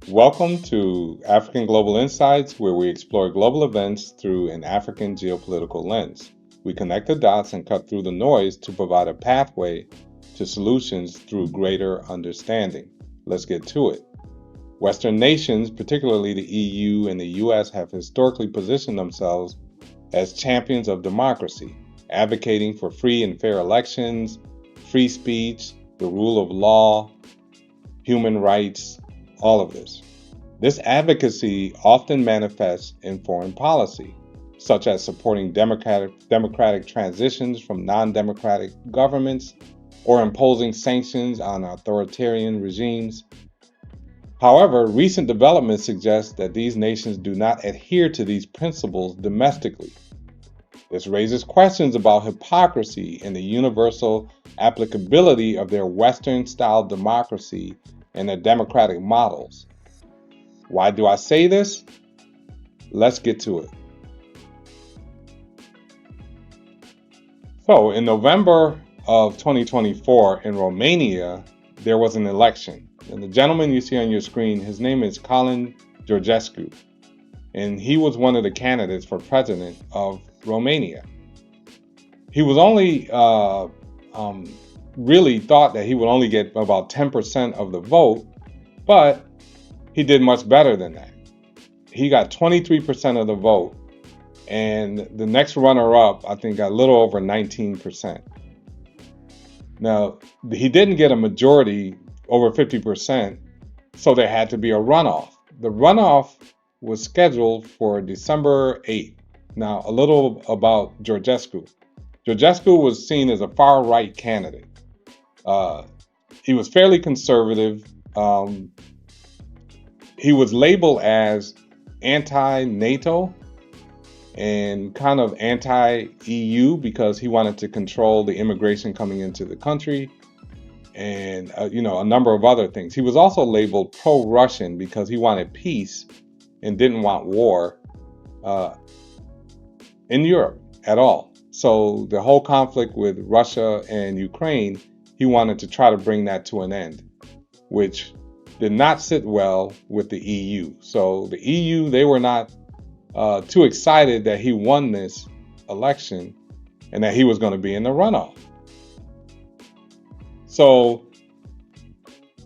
Welcome to African Global Insights, where we explore global events through an African geopolitical lens. We connect the dots and cut through the noise to provide a pathway to solutions through greater understanding. Let's get to it. Western nations, particularly the EU and the US, have historically positioned themselves as champions of democracy, advocating for free and fair elections, free speech, the rule of law, human rights, all of this. This advocacy often manifests in foreign policy, such as supporting democratic transitions from non-democratic governments or imposing sanctions on authoritarian regimes. However, recent developments suggest that these nations do not adhere to these principles domestically. This raises questions about hypocrisy and the universal applicability of their Western-style democracy and their democratic models. Why do I say this? Let's get to it. So, in November of 2024 in Romania, there was an election. And the gentleman you see on your screen, his name is Colin Georgescu. And he was one of the candidates for president of Romania. He was only really thought that he would only get about 10% of the vote, but he did much better than that. He got 23% of the vote, and the next runner-up, I think, got a little over 19%. Now, he didn't get a majority over 50%, so there had to be a runoff. The runoff was scheduled for December 8th. Now, a little about Georgescu. Georgescu was seen as a far-right candidate. He was fairly conservative. He was labeled as anti-NATO and kind of anti-EU because he wanted to control the immigration coming into the country and, a number of other things. He was also labeled pro-Russian because he wanted peace and didn't want war in Europe at all. So the whole conflict with Russia and Ukraine, he wanted to try to bring that to an end, which did not sit well with the EU. So the EU, they were not too excited that he won this election and that he was going to be in the runoff. So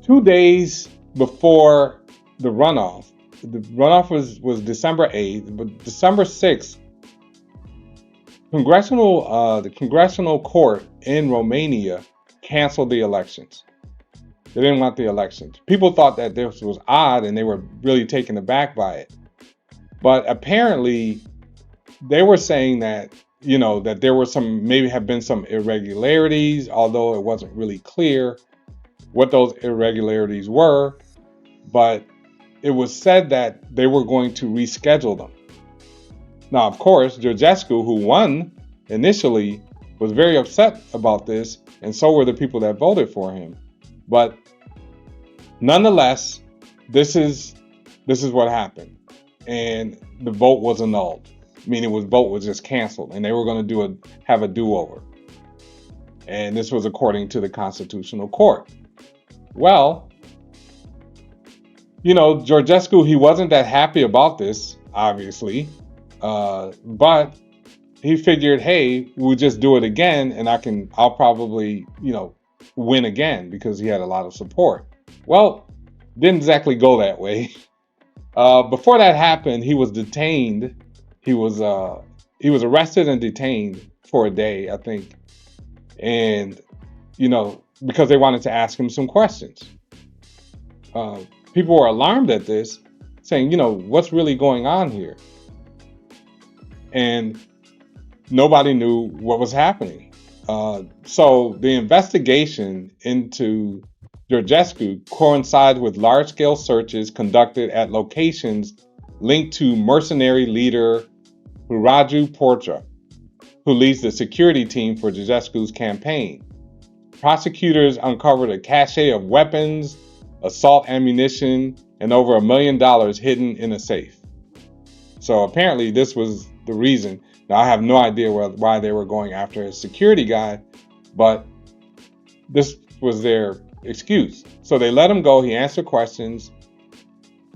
2 days before the runoff was December 8th, but December 6th, the Congressional Court in Romania canceled the elections. They didn't want the elections. People thought that this was odd and they were really taken aback by it. But apparently they were saying that, that there were maybe have been some irregularities, although it wasn't really clear what those irregularities were. But it was said that they were going to reschedule them. Now, of course, Georgescu, who won initially, was very upset about this, and so were the people that voted for him. But nonetheless, this is what happened, and the vote was annulled. Meaning, the vote was just canceled, and they were going to have a do-over. And this was according to the Constitutional Court. Well, Georgescu, he wasn't that happy about this, obviously, but he figured, hey, we'll just do it again, and I'll probably, win again because he had a lot of support. Well, didn't exactly go that way. Before that happened, he was detained. He was arrested and detained for a day, I think, and because they wanted to ask him some questions. People were alarmed at this, saying, what's really going on here? And nobody knew what was happening. So the investigation into Georgescu coincides with large-scale searches conducted at locations linked to mercenary leader Raju Portra, who leads the security team for Georgescu's campaign. Prosecutors uncovered a cache of weapons, assault ammunition, and over $1 million hidden in a safe. So apparently this was the reason. Now, I have no idea why they were going after a security guy, but this was their excuse. So they let him go. He answered questions.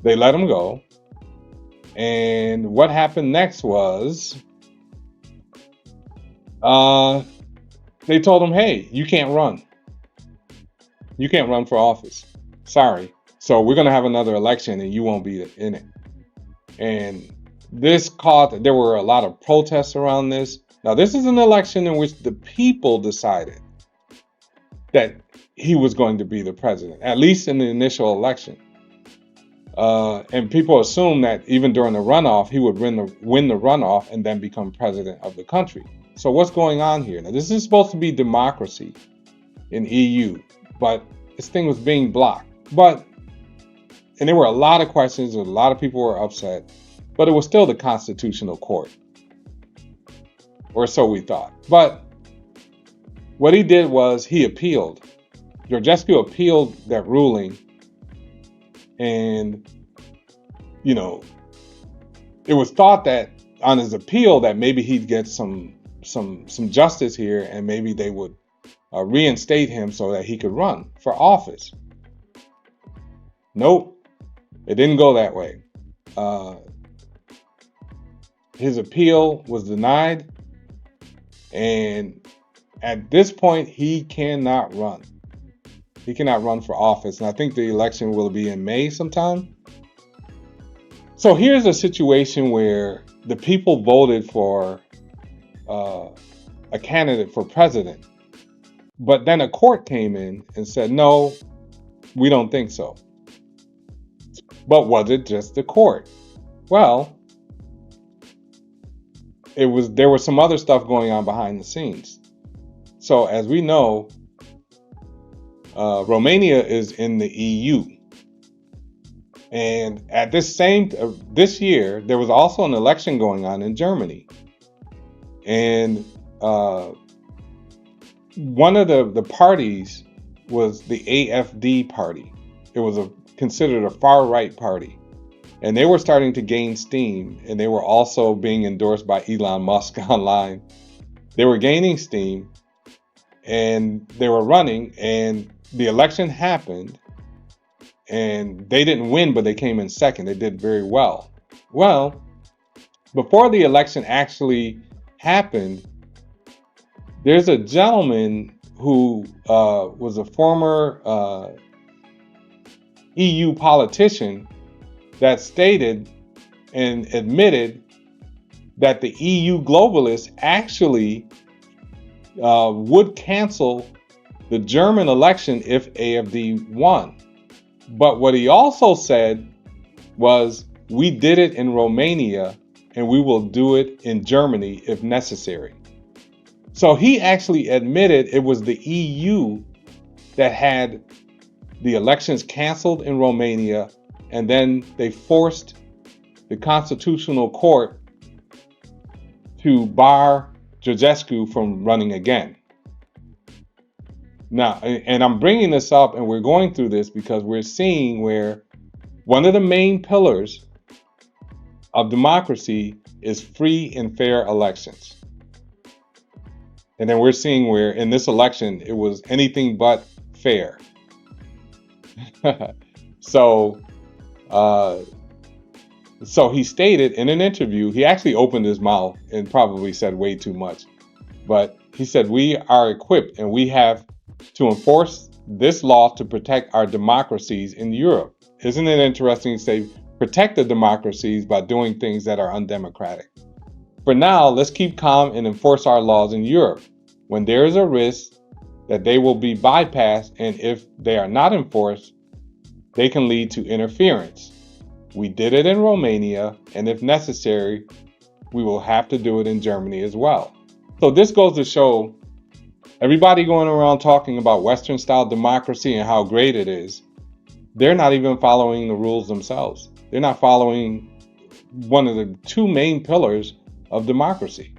They let him go. And what happened next was they told him, hey, you can't run. You can't run for office. Sorry. So we're going to have another election and you won't be in it. And this caused, there were a lot of protests around this. Now, this is an election in which the people decided that he was going to be the president, at least in the initial election. And people assumed that even during the runoff, he would win the runoff and then become president of the country. So what's going on here? Now, this is supposed to be democracy in EU, but this thing was being blocked. And there were a lot of questions, and a lot of people were upset, but it was still the Constitutional Court, or so we thought. But what he did was he appealed. Georgescu appealed that ruling, and it was thought that on his appeal that maybe he'd get some justice here, and maybe they would reinstate him so that he could run for office. Nope, it didn't go that way. His appeal was denied, and at this point, he cannot run. He cannot run for office, and I think the election will be in May sometime. So here's a situation where the people voted for a candidate for president, but then a court came in and said, no, we don't think so. But was it just the court? Well, there was some other stuff going on behind the scenes. So as we know, Romania is in the EU. And at this year, there was also an election going on in Germany. And one of the parties was the AfD party. It was considered a far-right party. And they were starting to gain steam, and they were also being endorsed by Elon Musk online. They were gaining steam, and they were running, and the election happened, and they didn't win, but they came in second. They did very well. Well, before the election actually happened, there's a gentleman who was a former EU politician that stated and admitted that the EU globalists actually would cancel the German election if AfD won. But what he also said was, we did it in Romania and we will do it in Germany if necessary. So he actually admitted it was the EU that had the elections canceled in Romania, and then they forced the Constitutional Court to bar Georgescu from running again. Now, and I'm bringing this up and we're going through this because we're seeing where one of the main pillars of democracy is free and fair elections. And then we're seeing where in this election, it was anything but fair. So he stated in an interview, he actually opened his mouth and probably said way too much. But he said, we are equipped and we have to enforce this law to protect our democracies in Europe. Isn't it interesting to say protect the democracies by doing things that are undemocratic? For now, let's keep calm and enforce our laws in Europe. When there is a risk that they will be bypassed, and if they are not enforced, they can lead to interference. We did it in Romania, and if necessary, we will have to do it in Germany as well. So this goes to show everybody going around talking about Western style democracy and how great it is. They're not even following the rules themselves. They're not following one of the two main pillars of democracy.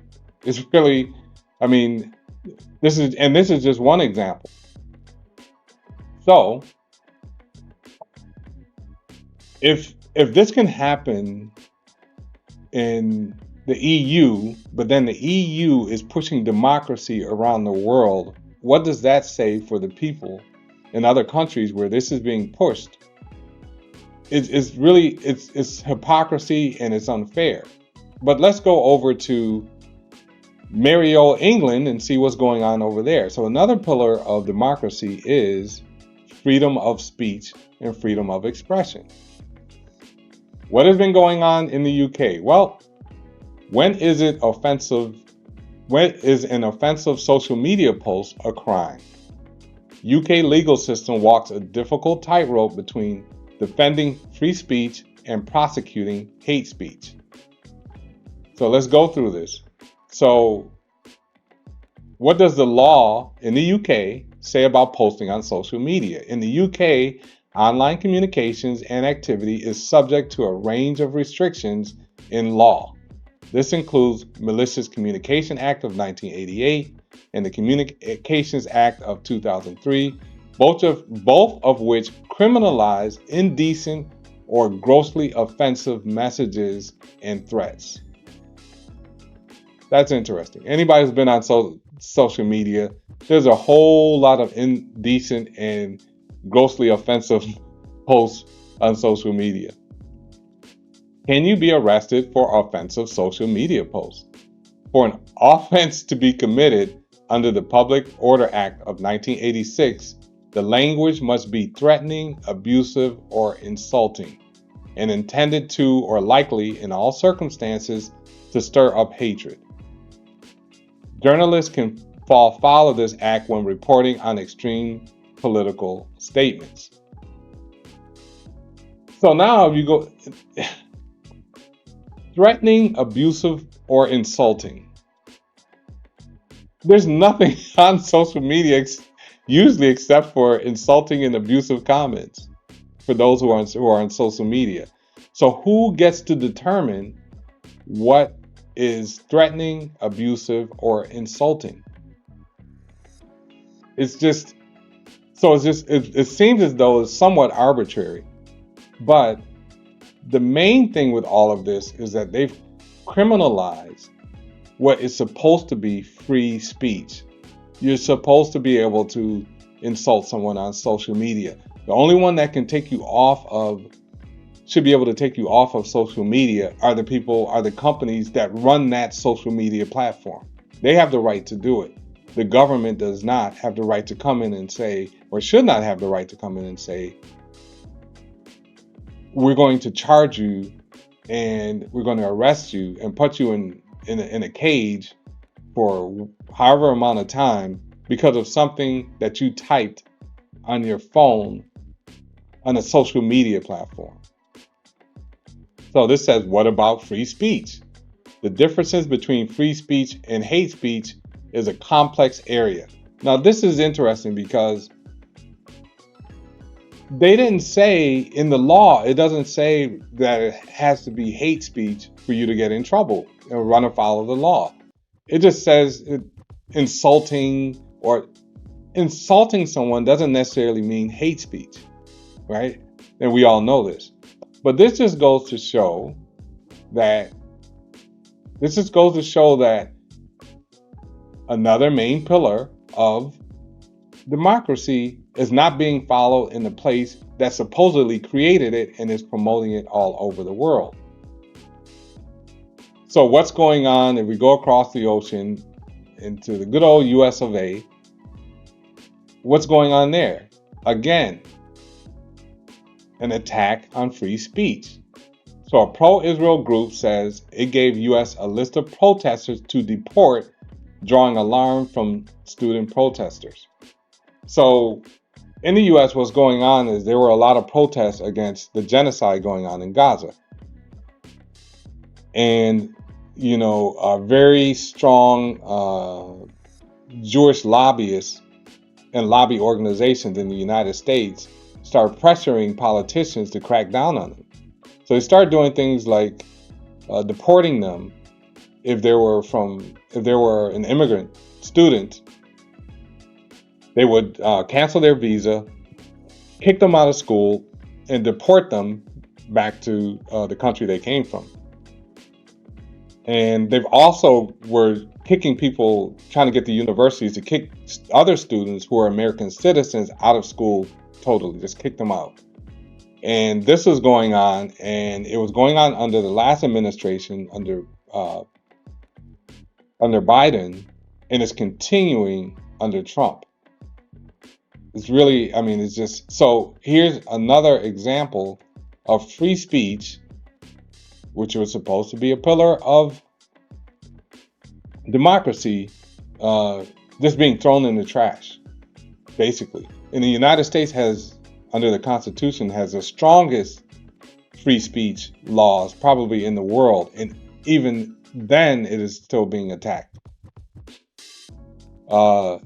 It's really, I mean, this is just one example. So if this can happen in the EU, but then the EU is pushing democracy around the world, what does that say for the people in other countries where this is being pushed? it's hypocrisy and it's unfair. But let's go over to merry old England and see what's going on over there. So another pillar of democracy is freedom of speech and freedom of expression. What has been going on in the UK? Well, when is an offensive social media post a crime? UK legal system walks a difficult tightrope between defending free speech and prosecuting hate speech. So let's go through this. So what does the law in the UK say about posting on social media? In the UK, online communications and activity is subject to a range of restrictions in law. This includes Malicious Communication Act of 1988 and the Communications Act of 2003, both of which criminalize indecent or grossly offensive messages and threats. That's interesting. Anybody who's been on social media, there's a whole lot of indecent and grossly offensive posts on social media. Can you be arrested for offensive social media posts? For an offense to be committed under the Public Order Act of 1986, the language must be threatening, abusive, or insulting, and intended to or likely in all circumstances to stir up hatred. Journalists can fall foul of this act when reporting on extreme political statements. So now if you go threatening, abusive, or insulting. There's nothing on social media usually except for insulting and abusive comments for those who are on social media. So who gets to determine what is threatening, abusive, or insulting? It seems as though it's somewhat arbitrary. But the main thing with all of this is that they've criminalized what is supposed to be free speech. You're supposed to be able to insult someone on social media. The only one that can should be able to take you off of social media are the companies that run that social media platform. They have the right to do it. The government does not have the right to come in and say, or should not have the right to come in and say, we're going to charge you and we're going to arrest you and put you in a cage for however amount of time because of something that you typed on your phone on a social media platform. So this says, what about free speech? The differences between free speech and hate speech is a complex area. Now, this is interesting because they didn't say in the law, it doesn't say that it has to be hate speech for you to get in trouble and run afoul of the law. It just says insulting someone doesn't necessarily mean hate speech, right? And we all know this. But this just goes to show that another main pillar of democracy is not being followed in the place that supposedly created it and is promoting it all over the world. So what's going on if we go across the ocean into the good old US of A? What's going on there? Again, an attack on free speech. So a pro-Israel group says it gave US a list of protesters to deport, drawing alarm from student protesters. So in the US, what's going on is there were a lot of protests against the genocide going on in Gaza. And, a very strong Jewish lobbyists and lobby organizations in the United States start pressuring politicians to crack down on them. So they start doing things like deporting them if they were an immigrant student. They would cancel their visa, kick them out of school, and deport them back to the country they came from. And they've also were kicking people, trying to get the universities to kick other students who are American citizens out of school totally, just kick them out. And this was going on, and it was going on under the last administration, under Biden, and it's continuing under Trump. It's really, I mean, it's just, so here's another example of free speech, which was supposed to be a pillar of democracy, just being thrown in the trash, basically. And the United States has, under the Constitution, has the strongest free speech laws probably in the world. And even then, it is still being attacked. So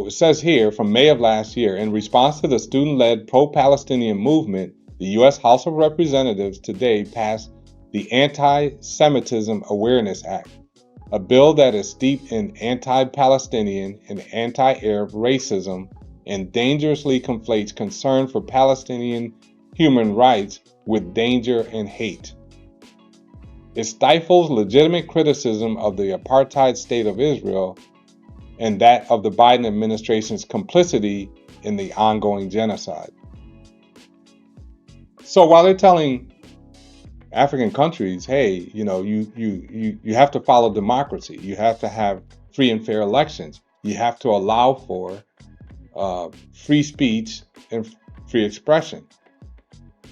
it says here, from May of last year, in response to the student-led pro-Palestinian movement, the U.S. House of Representatives today passed the Anti-Semitism Awareness Act, a bill that is steeped in anti-Palestinian and anti-Arab racism and dangerously conflates concern for Palestinian human rights with danger and hate. It stifles legitimate criticism of the apartheid state of Israel and that of the Biden administration's complicity in the ongoing genocide. So while they're telling African countries, hey, you have to follow democracy, you have to have free and fair elections, you have to allow for free speech and free expression,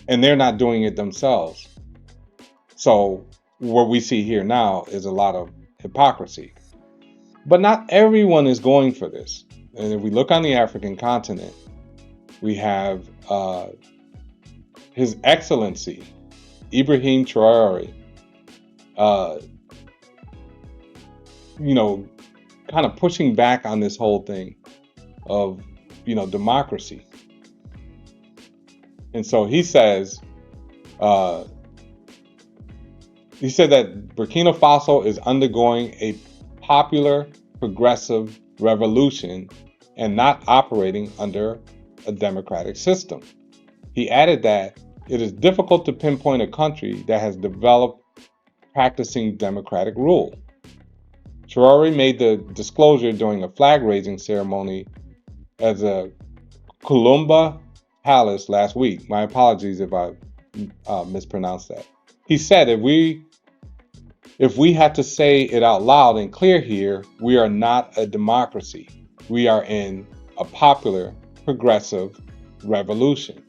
and they're not doing it themselves. So what we see here now is a lot of hypocrisy. But not everyone is going for this. And if we look on the African continent, we have His Excellency Ibrahim Traore, kind of pushing back on this whole thing of, democracy. And so he said that Burkina Faso is undergoing a popular progressive revolution and not operating under a democratic system. He added that it is difficult to pinpoint a country that has developed practicing democratic rule. Traore made the disclosure during a flag-raising ceremony at the Kulumba Palace last week. My apologies if I mispronounced that. He said, if we had to say it out loud and clear here, we are not a democracy. We are in a popular, progressive revolution.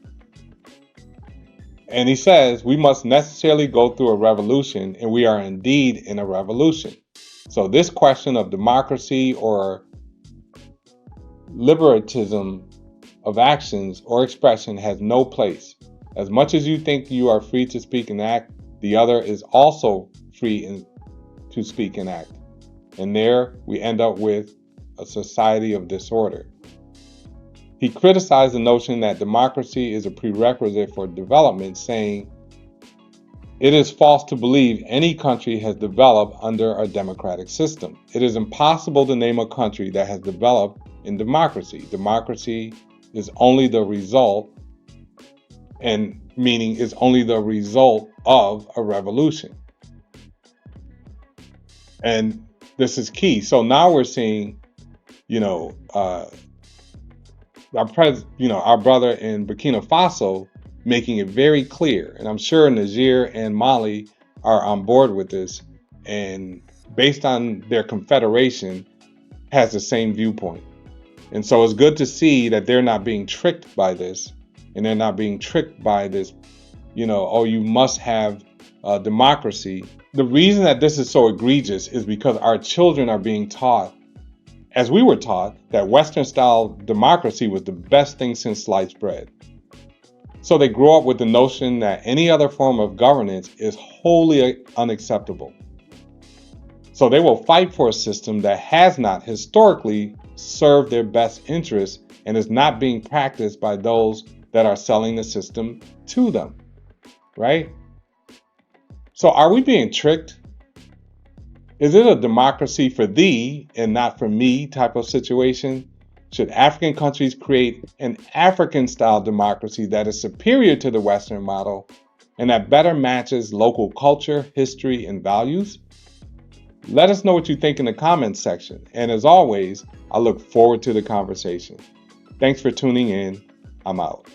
And he says we must necessarily go through a revolution, and we are indeed in a revolution. So this question of democracy or liberatism of actions or expression has no place. As much as you think you are free to speak and act, the other is also free to speak and act. And there we end up with a society of disorder. He criticized the notion that democracy is a prerequisite for development, saying, "It is false to believe any country has developed under a democratic system. It is impossible to name a country that has developed in democracy. Democracy is only the result, and meaning is only the result of a revolution." And this is key. So now we're seeing, our brother in Burkina Faso making it very clear, and I'm sure Niger and Mali are on board with this, and based on their confederation, has the same viewpoint. And so it's good to see that they're not being tricked by this, and they're not being tricked by this, you must have democracy. The reason that this is so egregious is because our children are being taught, as we were taught, that Western-style democracy was the best thing since sliced bread. So they grow up with the notion that any other form of governance is wholly unacceptable. So they will fight for a system that has not historically served their best interests and is not being practiced by those that are selling the system to them, right? So are we being tricked? Is it a democracy for thee and not for me type of situation? Should African countries create an African-style democracy that is superior to the Western model and that better matches local culture, history, and values? Let us know what you think in the comments section. And as always, I look forward to the conversation. Thanks for tuning in. I'm out.